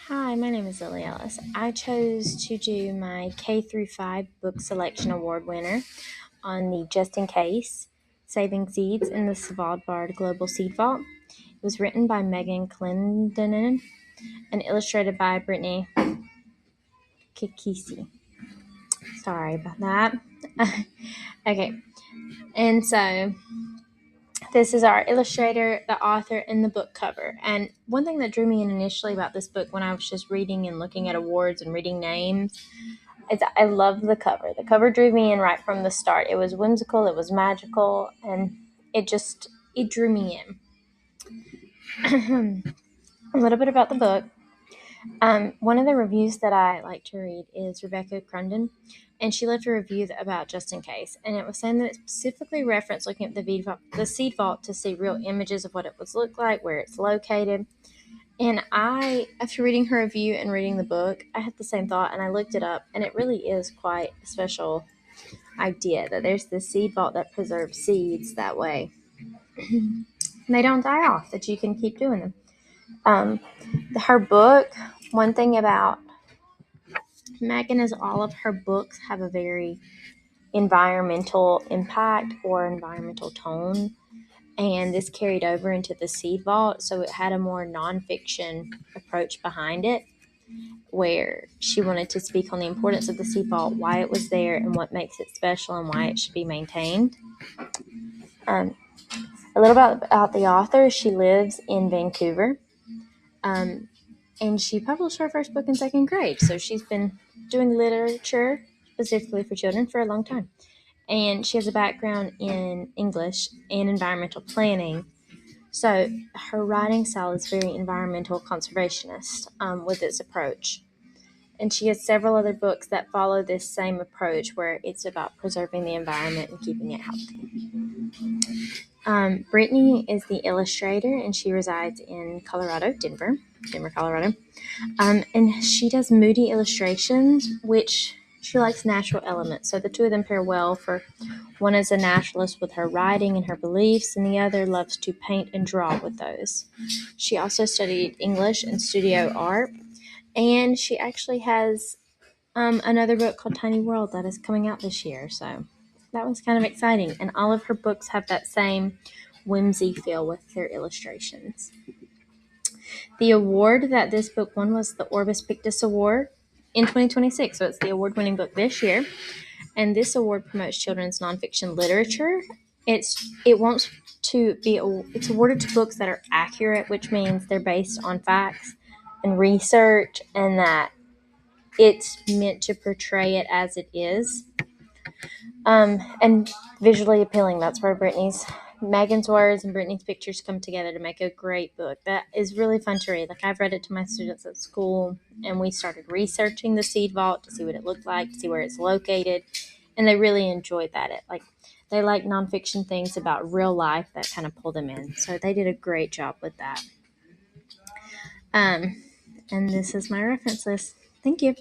Hi, my name is Lily Ellis. I chose to do my K through 5 book selection award winner on the Just in Case Saving Seeds in the Svalbard Global Seed Vault. It was written by Megan Clendenin and illustrated by Brittany Kikisi. Sorry about that. Okay, and so this is our illustrator, the author, and the book cover. And one thing that drew me in initially about this book when I was just reading and looking at awards and reading names is I love the cover. The cover drew me in right from the start. It was whimsical, it was magical, and it drew me in. A little bit about the book. One of the reviews that I like to read is Rebecca Crunden, and she left a review about Just in Case, and it was saying that it specifically referenced looking at the seed vault to see real images of what it would look like, where it's located. And after reading her review and reading the book, I had the same thought, and I looked it up, and it really is quite a special idea that there's this seed vault that preserves seeds that way. They don't die off, that you can keep doing them. Her book, one thing about Megan is all of her books have a very environmental impact or environmental tone, and this carried over into the seed vault, so it had a more nonfiction approach behind it, where she wanted to speak on the importance of the seed vault, why it was there, and what makes it special, and why it should be maintained. A little about the author. She lives in Vancouver, and she published her first book in second grade, so she's been doing literature specifically for children for a long time. And she has a background in English and environmental planning. So her writing style is very environmental conservationist with its approach. And she has several other books that follow this same approach where it's about preserving the environment and keeping it healthy. Brittany is the illustrator, and she resides in Denver, Colorado. And she does moody illustrations, which she likes natural elements. So the two of them pair well, for one is a naturalist with her writing and her beliefs, and the other loves to paint and draw with those. She also studied English and studio art, and she actually has another book called Tiny World that is coming out this year. So that was kind of exciting. And all of her books have that same whimsy feel with their illustrations. The award that this book won was the Orbis Pictus Award in 2026. So it's the award-winning book this year. And this award promotes children's nonfiction literature. It's awarded to books that are accurate, which means they're based on facts and research, and that it's meant to portray it as it is. And visually appealing. That's where Megan's words and Brittany's pictures come together to make a great book that is really fun to read. Like, I've read it to my students at school, and we started researching the seed vault to see what it looked like, to see where it's located, and they really enjoyed that. They like nonfiction things about real life that kind of pull them in. So they did a great job with that. And this is my reference list. Thank you.